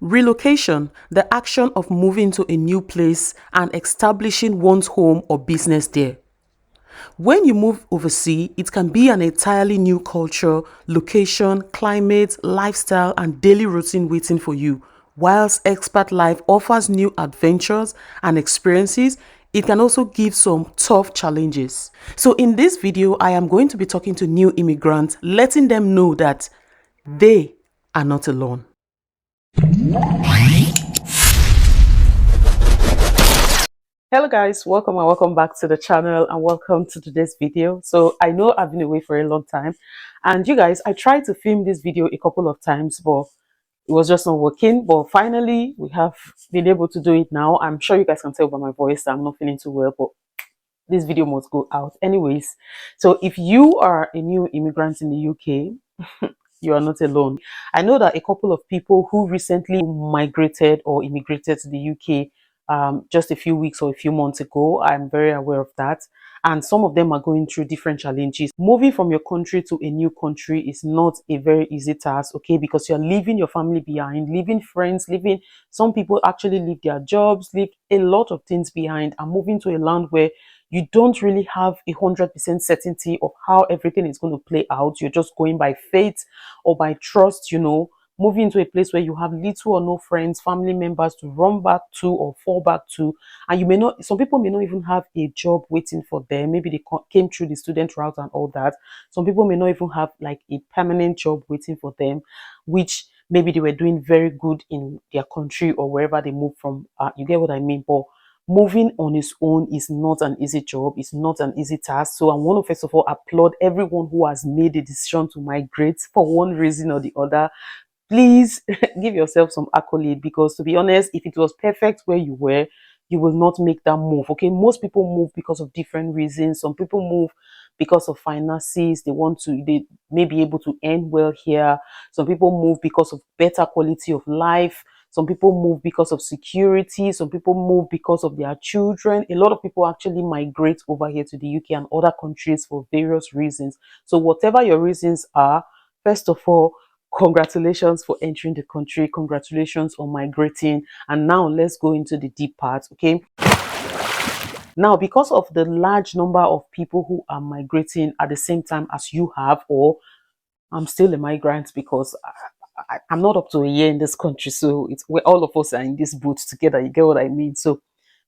Relocation, the action of moving to a new place and establishing one's home or business there. When you move overseas, it can be an entirely new culture, location, climate, lifestyle, and daily routine waiting for you. Whilst expat life offers new adventures and experiences, it can also give some tough challenges. So in this video, I am going to be talking to new immigrants, letting them know that they are not alone. Hello guys, welcome and welcome back to the channel and welcome to today's video. So I know I've been away for a long time and you guys, I tried to film this video a couple of times but it was just not working. But finally we have been able to do it now. I'm sure you guys can tell by my voice that I'm not feeling too well, but this video must go out anyways. So if you are a new immigrant in the UK, you are not alone. I know that a couple of people who recently migrated or immigrated to the UK just a few weeks or a few months ago, I'm very aware of that. And some of them are going through different challenges. Moving from your country to a new country is not a very easy task, okay? Because you're leaving your family behind, leaving friends, leaving, some people actually leave their jobs, leave a lot of things behind and moving to a land where you don't really have 100% certainty of how everything is going to play out. You're just going by faith or by trust, you know, moving to a place where you have little or no friends, family members to run back to or fall back to. And you may not, some people may not even have a job waiting for them. Maybe they came through the student route and all that. Some people may not even have like a permanent job waiting for them, which maybe they were doing very good in their country or wherever they moved from. You get what I mean? But moving on its own is not an easy job. It's not an easy task. So I want to first of all applaud everyone who has made a decision to migrate for one reason or the other. Please give yourself some accolade, because to be honest, if it was perfect where you were, you will not make that move. Okay, most people move because of different reasons. Some people move because of finances. They may be able to earn well here. Some people move because of better quality of life. Some people move because of security. Some people move because of their children. A lot of people actually migrate over here to the UK and other countries for various reasons. So whatever your reasons are, first of all, congratulations for entering the country. Congratulations on migrating. And now let's go into the deep part, okay? Now, because of the large number of people who are migrating at the same time as you have, or I'm still a migrant because I'm not up to a year in this country, so it's where all of us are in this boat together. You get what I mean? So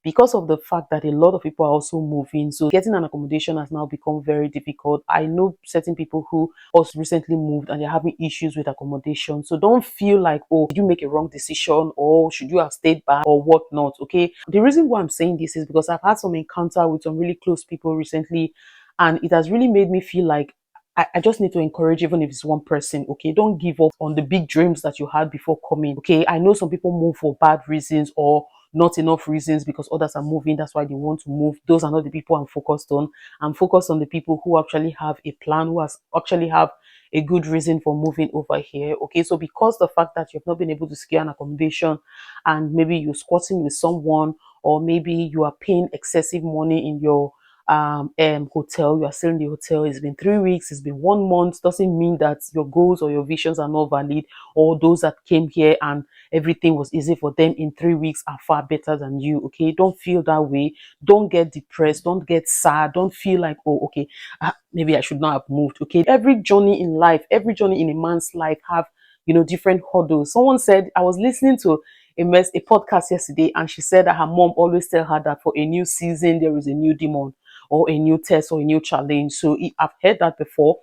because of the fact that a lot of people are also moving, so getting an accommodation has now become very difficult. I know certain people who also recently moved and they're having issues with accommodation. So don't feel like, oh, did you make a wrong decision, or should you have stayed back or whatnot? Okay, the reason why I'm saying this is because I've had some encounter with some really close people recently, and it has really made me feel like I just need to encourage, even if it's one person, okay? Don't give up on the big dreams that you had before coming, okay? I know some people move for bad reasons or not enough reasons because others are moving. That's why they want to move. Those are not the people I'm focused on. I'm focused on the people who actually have a plan, who actually have a good reason for moving over here, okay? So because the fact that you've not been able to secure an accommodation and maybe you're squatting with someone, or maybe you are paying excessive money in your hotel, you are still in the hotel, it's been 3 weeks, it's been 1 month, doesn't mean that your goals or your visions are not valid, or those that came here and everything was easy for them in 3 weeks are far better than you, okay? Don't feel that way. Don't get depressed. Don't get sad. Don't feel like, oh, okay, maybe I should not have moved, okay? Every journey in life, every journey in a man's life have, you know, different hurdles. Someone said, I was listening to a podcast yesterday, and she said that her mom always tell her that for a new season there is a new demon or a new test or a new challenge. So I've heard that before,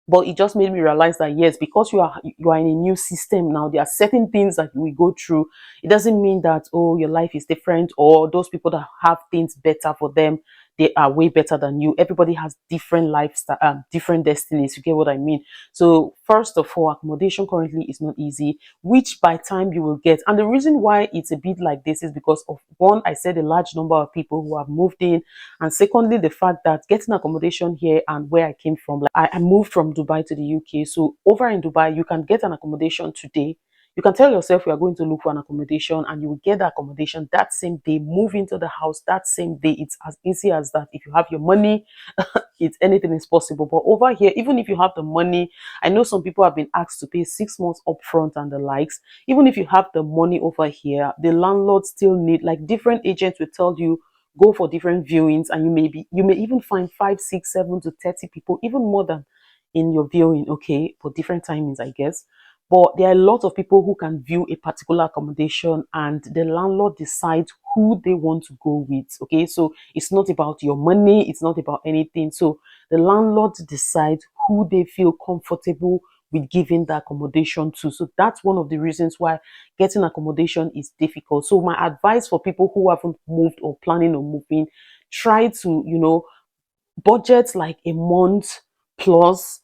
but it just made me realize that yes, because you are in a new system now, there are certain things that we go through. It doesn't mean that, oh, your life is different, or those people that have things better for them, they are way better than you. Everybody has different lifestyle, different destinies. You get what I mean? So first of all, accommodation currently is not easy, which by time you will get. And the reason why it's a bit like this is because of, one, I said a large number of people who have moved in, and secondly, the fact that getting accommodation here and where I came from, like I moved from Dubai to the UK. So over in Dubai, you can get an accommodation today. You can tell yourself you are going to look for an accommodation and you will get the accommodation that same day, move into the house that same day. It's as easy as that. If you have your money, it's anything is possible. But over here, even if you have the money, I know some people have been asked to pay 6 months upfront and the likes. Even if you have the money over here, the landlord still need, like, different agents will tell you go for different viewings, and you may even find 5, 6, 7 to 30 people, even more than in your viewing, okay, for different timings, I guess. But there are a lot of people who can view a particular accommodation and the landlord decides who they want to go with. Okay, so it's not about your money, it's not about anything. So the landlord decides who they feel comfortable with giving the accommodation to. So that's one of the reasons why getting accommodation is difficult. So my advice for people who haven't moved or planning on moving, try to, budget like a month plus,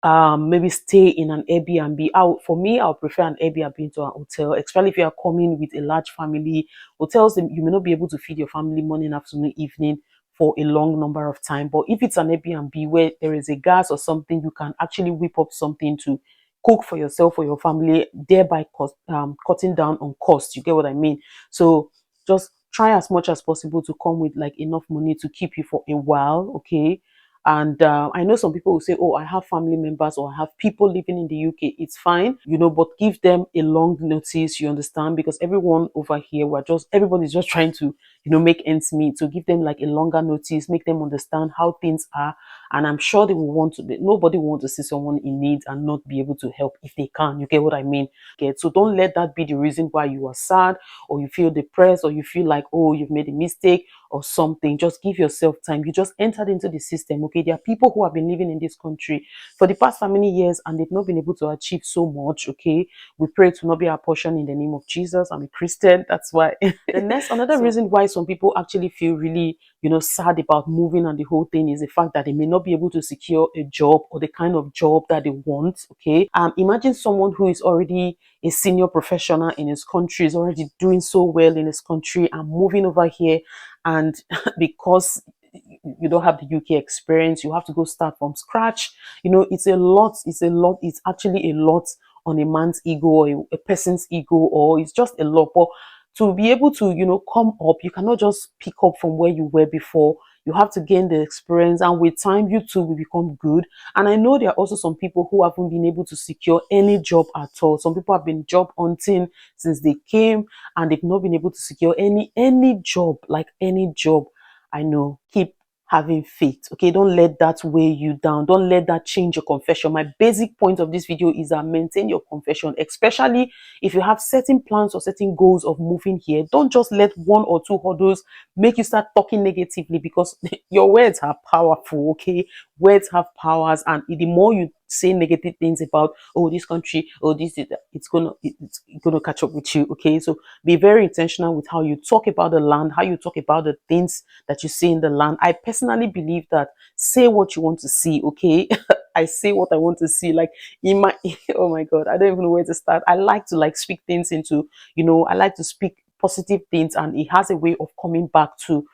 maybe stay in an Airbnb. For me, I'll prefer an Airbnb to a hotel, especially if you are coming with a large family. Hotels, you may not be able to feed your family morning, afternoon, evening for a long number of time. But if it's an Airbnb where there is a gas or something, you can actually whip up something to cook for yourself or your family, thereby cutting down on cost. You get what I mean? So just try as much as possible to come with like enough money to keep you for a while, okay? And I know some people will say, oh, I have family members or I have people living in the UK. It's fine, but give them a long notice, you understand? Because everyone over here, everybody's just trying to, make ends meet. So give them like a longer notice, make them understand how things are. And I'm sure they will nobody will want to see someone in need and not be able to help if they can. You get what I mean? So don't let that be the reason why you are sad or you feel depressed or you feel like, oh, you've made a mistake or something. Just give yourself time. You just entered into the system. Okay, there are people who have been living in this country for the past how many years and they've not been able to achieve so much. Okay, we pray to not be our portion in the name of Jesus. I'm a Christian, that's why. The next another reason why some people actually feel really sad about moving and the whole thing is the fact that they may not be able to secure a job or the kind of job that they want. Okay, imagine someone who is already a senior professional in his country, is already doing so well in his country and moving over here, and because you don't have the UK experience, you have to go start from scratch. It's a lot. It's actually a lot on a man's ego or a person's ego, or it's just a lot. But to be able to, come up, you cannot just pick up from where you were before. You have to gain the experience, and with time, you too will become good. And I know there are also some people who haven't been able to secure any job at all. Some people have been job hunting since they came, and they've not been able to secure any job, like any job. I know. Keep having faith. Okay, don't let that weigh you down. Don't let that change your confession. My basic point of this video is that maintain your confession, especially if you have certain plans or certain goals of moving here. Don't just let one or two hurdles make you start talking negatively, because your words are powerful. Okay, words have powers, and the more you say negative things about, oh, this country, oh, this is, it's gonna catch up with you. Okay, so be very intentional with how you talk about the land, how you talk about the things that you see in the land. I personally believe that say what you want to see. Okay, I say what I want to see. Like in my oh my god, I don't even know where to start. I like to like speak things into, I like to speak positive things, and it has a way of coming back to,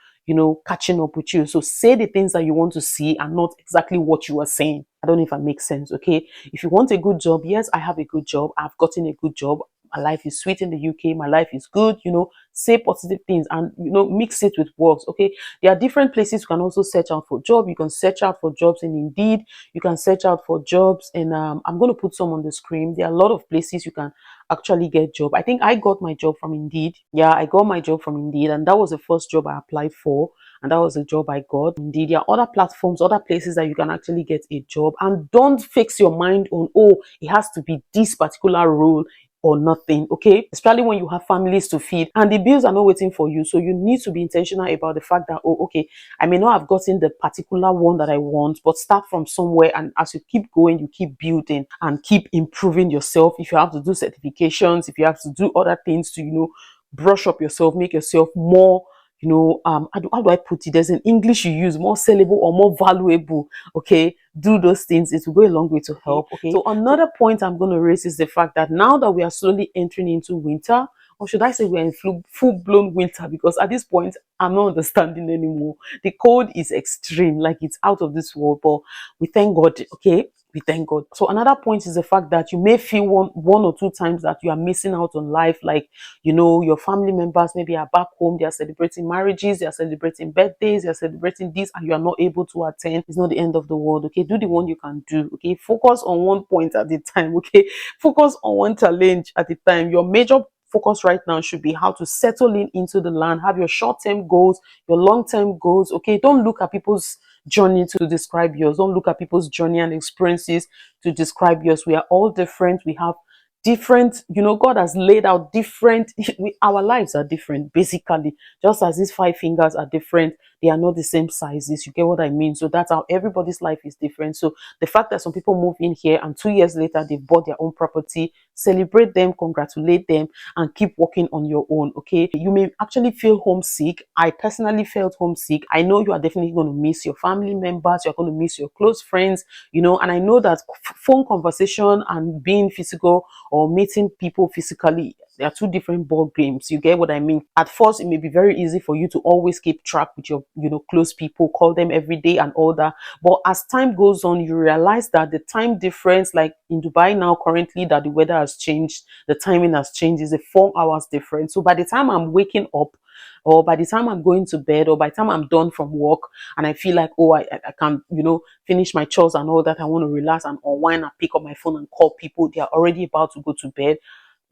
catching up with you. So say the things that you want to see and not exactly what you are saying. I don't know if that makes sense. Okay, if you want a good job, yes, I have a good job, I've gotten a good job, my life is sweet in the UK, my life is good, say positive things and mix it with works. Okay, there are different places you can also search out for job. You can search out for jobs in Indeed, you can search out for jobs, and I'm going to put some on the screen. There are a lot of places you can actually get job. I think I got my job from Indeed. Yeah, I got my job from Indeed, and that was the first job I applied for, and that was the job I got. Indeed, there are other platforms, other places that you can actually get a job. And don't fix your mind on, oh, it has to be this particular role or nothing. Okay, especially when you have families to feed and the bills are not waiting for you. So you need to be intentional about the fact that, oh, okay, I may not have gotten the particular one that I want, but start from somewhere, and as you keep going, you keep building and keep improving yourself. If you have to do certifications, if you have to do other things to brush up yourself, make yourself more, how do I put it? There's an English you use, more sellable or more valuable. Okay, do those things. It will go a long way to help. Okay, so another point I'm going to raise is the fact that now that we are slowly entering into winter, or should I say we're in full-blown winter, because at this point I'm not understanding anymore. The cold is extreme, like it's out of this world, but we thank God. Okay, we thank God. So another point is the fact that you may feel one or two times that you are missing out on life. Like, your family members maybe are back home, they are celebrating marriages, they are celebrating birthdays, they are celebrating this, and you are not able to attend. It's not the end of the world. Okay, do the one you can do. Okay, focus on one point at the time. Okay, focus on one challenge at the time. Your major focus right now should be how to settle in into the land. Have your short-term goals, your long-term goals. Okay, don't look at people's journey to describe yours. Don't look at people's journey and experiences to describe yours. We are all different. We have different, God has laid out different, our lives are different, basically. Just as these five fingers are different, they are not the same sizes. You get what I mean? So that's how everybody's life is different. So the fact that some people move in here and 2 years later they've bought their own property, celebrate them, congratulate them, and keep working on your own. Okay, you may actually feel homesick. I personally felt homesick. I know you are definitely going to miss your family members, you're going to miss your close friends, and I know that phone conversation and being physical or meeting people physically, they are two different ball games. You get what I mean? At first, it may be very easy for you to always keep track with your, close people, call them every day and all that. But as time goes on, you realize that the time difference, like in Dubai now, currently, that the weather has changed, the timing has changed, is a 4 hours difference. So by the time I'm waking up, or by the time I'm going to bed, or by the time I'm done from work, and I feel like, oh, I can, finish my chores and all that, I want to relax and unwind and pick up my phone and call people, they are already about to go to bed.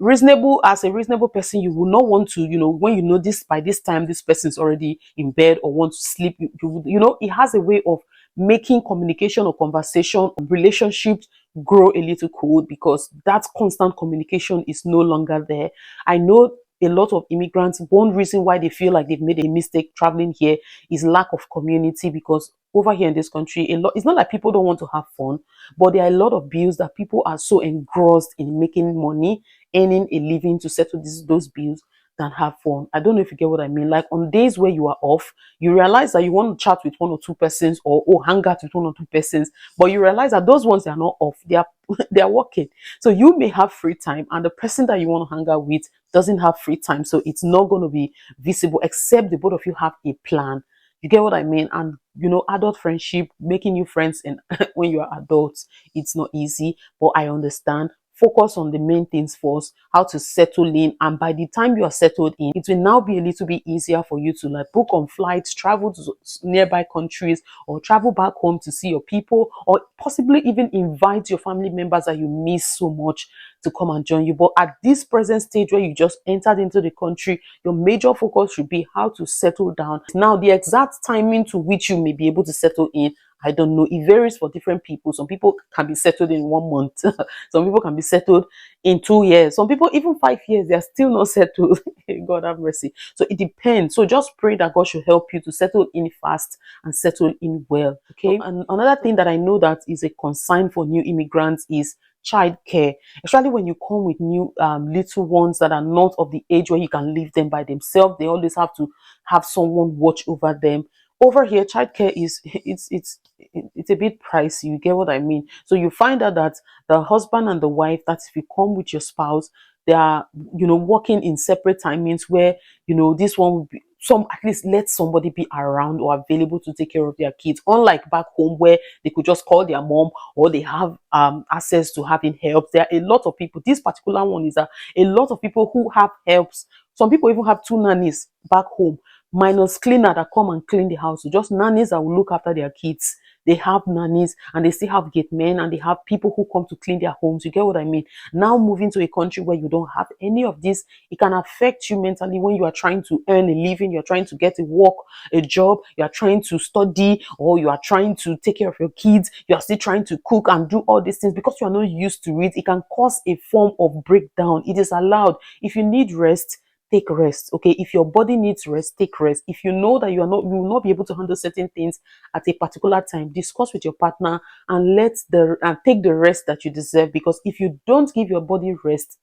As a reasonable person, you will not want to, when you know this, by this time this person is already in bed or wants to sleep, it has a way of making communication or conversation, relationships grow a little cold, because that constant communication is no longer there. I know a lot of immigrants, one reason why they feel like they've made a mistake traveling here is lack of community, because over here in this country, it's not like people don't want to have fun, but there are a lot of bills that people are so engrossed in making money, earning a living to settle those bills, than have fun. I don't know if you get what I mean. Like on days where you are off, you realize that you want to chat with one or two persons, or hang out with one or two persons, but you realize that those ones, they are not off, they are they are working. So you may have free time, and the person that you want to hang out with doesn't have free time, so it's not going to be visible, except the both of you have a plan. You get what I mean? And adult friendship, making new friends, and when you are adults, it's not easy, but I understand. Focus on the main things first, how to settle in, and by the time you are settled in, it will now be a little bit easier for you to like book on flights, travel to nearby countries, or travel back home to see your people, or possibly even invite your family members that you miss so much to come and join you. But at this present stage where you just entered into the country, your major focus should be how to settle down. Now, the exact timing to which you may be able to settle in, I don't know. It varies for different people. Some people can be settled in 1 month. Some people can be settled in 2 years. Some people, even 5 years, they are still not settled. God have mercy. So it depends. So just pray that God should help you to settle in fast and settle in well. Okay. And another thing that I know that is a concern for new immigrants is childcare, especially when you come with new little ones that are not of the age where you can leave them by themselves. They always have to have someone watch over them. Over here, childcare is it's a bit pricey. You get what I mean? So you find out that the husband and the wife, that if you come with your spouse, they are working in separate timings, where this one will be some, at least let somebody be around or available to take care of their kids, unlike back home where they could just call their mom, or they have access to having help. There are a lot of people, this particular one is a lot of people who have helps. Some people even have two nannies back home, minus cleaner that come and clean the house. So just nannies that will look after their kids. They have nannies, and they still have gate men, and they have people who come to clean their homes. You get what I mean? Now moving to a country where you don't have any of this, it can affect you mentally when you are trying to earn a living, you're trying to get a work, a job, you are trying to study, or you are trying to take care of your kids, you are still trying to cook and do all these things. Because you are not used to it, it can cause a form of breakdown. It is allowed. If you need rest, take rest. Okay, if your body needs rest, take rest. If you know that you will not be able to handle certain things at a particular time, discuss with your partner and take the rest that you deserve. Because if you don't give your body rest,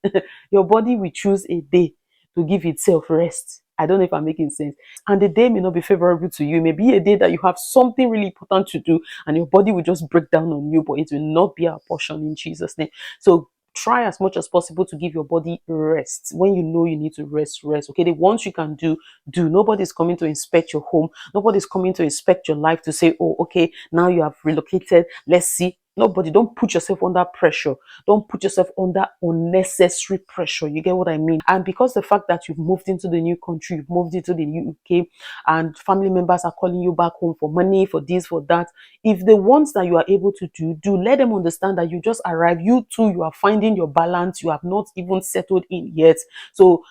your body will choose a day to give itself rest. I don't know if I'm making sense. And the day may not be favorable to you. It may be a day that you have something really important to do, and your body will just break down on you, but it will not be our portion in Jesus' name. So try as much as possible to give your body rest. When you know you need to rest. Okay, the ones you can do. Nobody's coming to inspect your home. Nobody's coming to inspect your life to say, oh, okay, now you have relocated, let's see Nobody. Don't put yourself under pressure. Don't put yourself under unnecessary pressure. You get what I mean? And because the fact that you've moved into the new country, you've moved into the UK, and family members are calling you back home for money, for this, for that. If the ones that you are able to do, let them understand that you just arrived. You too, you are finding your balance. You have not even settled in yet. So,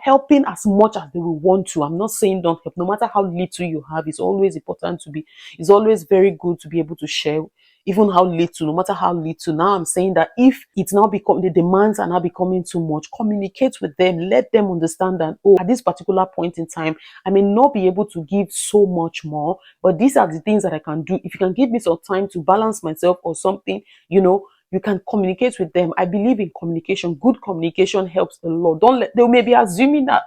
helping as much as they will want to. I'm not saying don't help. No matter how little you have, it's always very good to be able to share, even how little, no matter how little. Now I'm saying that if it's now become, the demands are now becoming too much, communicate with them, let them understand that, oh, at this particular point in time, I may not be able to give so much more, but these are the things that I can do. If you can give me some time to balance myself or something, you can communicate with them. I believe in communication. Good communication helps a lot. Don't let, they may be assuming that,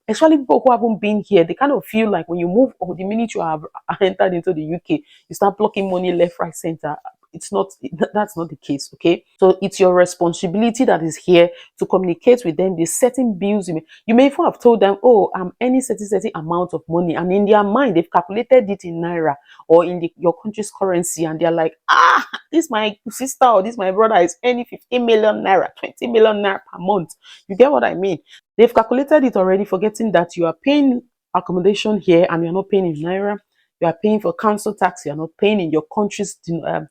especially people who haven't been here, they kind of feel like when you move, or the minute you have entered into the UK, you start blocking money left, right, center. It's not, that's not the case. Okay, so it's your responsibility that is here to communicate with them. There's certain bills you may even have told them, oh, I'm earning certain amount of money, and in their mind they've calculated it in naira or in your country's currency, and they're like, this my sister or this my brother is earning 15 million naira, 20 million naira per month. You get what I mean? They've calculated it already, forgetting that you are paying accommodation here and you're not paying in naira. You are paying for council tax. You are not paying in your country's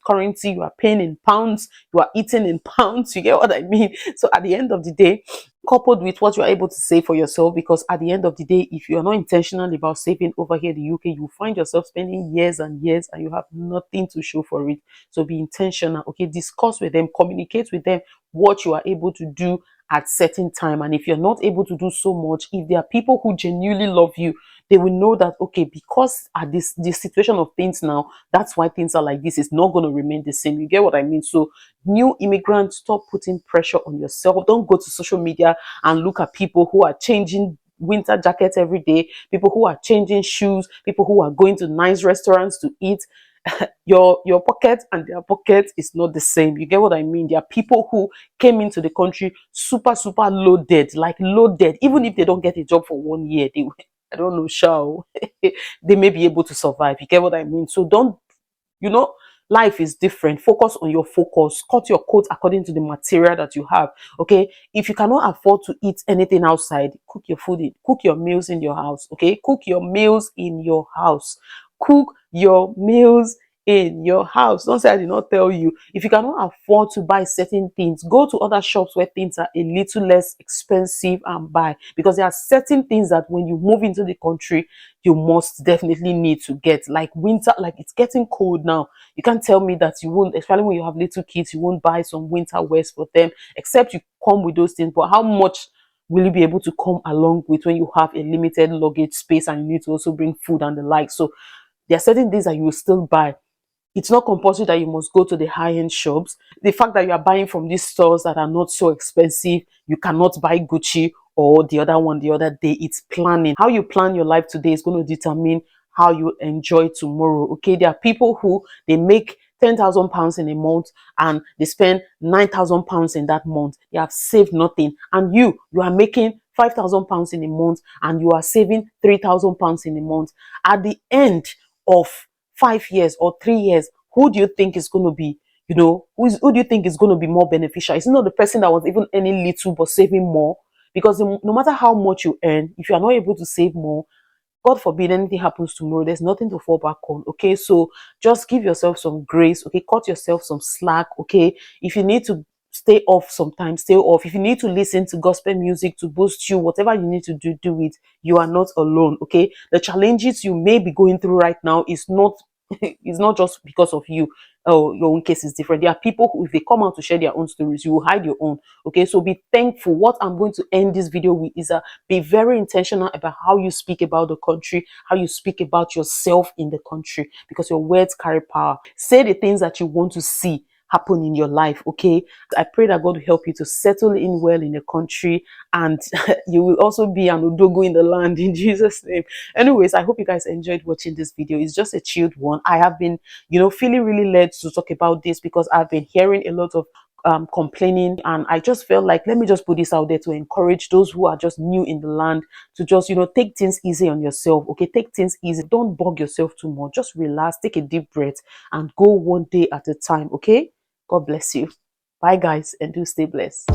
currency. You are paying in pounds. You are eating in pounds. You get what I mean? So at the end of the day, coupled with what you are able to save for yourself, because at the end of the day, if you are not intentional about saving over here in the UK, you find yourself spending years and years and you have nothing to show for it. So be intentional. Okay, discuss with them, communicate with them what you are able to do at certain time. And if you're not able to do so much, if there are people who genuinely love you, they will know that, okay, because at this situation of things now, that's why things are like this. It's not going to remain the same. You get what I mean? So new immigrants, stop putting pressure on yourself. Don't go to social media and look at people who are changing winter jackets every day, people who are changing shoes, people who are going to nice restaurants to eat. Your pocket and their pocket is not the same. You get what I mean? There are people who came into the country super loaded, like loaded. Even if they don't get a job for 1 year, they, I don't know, shall they may be able to survive. You get what I mean? So don't, you know, life is different. Focus on your focus. Cut your coat according to the material that you have. Okay, if you cannot afford to eat anything outside, cook your food in, cook your meals in your house. Okay, cook your meals in your house. Cook your meals in your house. Don't say I did not tell you. If you cannot afford to buy certain things, go to other shops where things are a little less expensive and buy, because there are certain things that when you move into the country, you must definitely need to get, like winter. Like, it's getting cold now. You can't tell me that you won't, especially when you have little kids, you won't buy some winter wears for them, except you come with those things. But how much will you be able to come along with when you have a limited luggage space and you need to also bring food and the like? So there are certain things that you will still buy. It's not compulsory that you must go to the high-end shops. The fact that you are buying from these stores that are not so expensive, you cannot buy Gucci or the other one the other day. It's planning. How you plan your life today is going to determine how you enjoy tomorrow. Okay, there are people who they make £10,000 in a month and they spend £9,000 in that month. They have saved nothing. And you are making £5,000 in a month and you are saving £3,000 in a month. At the end of 5 years or 3 years, who do you think is going to be, who do you think is going to be more beneficial? It's not the person that was even earning little but saving more, because no matter how much you earn, if you are not able to save more, God forbid anything happens tomorrow, there's nothing to fall back on. Okay, so just give yourself some grace. Okay, cut yourself some slack. Okay, if you need to stay off sometimes, stay off. If you need to listen to gospel music to boost you, whatever you need to do it. You are not alone. Okay, the challenges you may be going through right now is not it's not just because of you. Oh, your own case is different. There are people who, if they come out to share their own stories, you will hide your own. Okay, so be thankful. What I'm going to end this video with is be very intentional about how you speak about the country, how you speak about yourself in the country, because your words carry power. Say the things that you want to see happen in your life. Okay, I pray that God will help you to settle in well in the country, and you will also be an odogo in the land, in Jesus' name. Anyways, I hope you guys enjoyed watching this video. It's just a chilled one. I have been, feeling really led to talk about this because I've been hearing a lot of complaining, and I just felt like, let me just put this out there to encourage those who are just new in the land to just, take things easy on yourself. Okay, take things easy. Don't bug yourself too much. Just relax, take a deep breath, and go one day at a time. Okay. God bless you. Bye guys, and do stay blessed.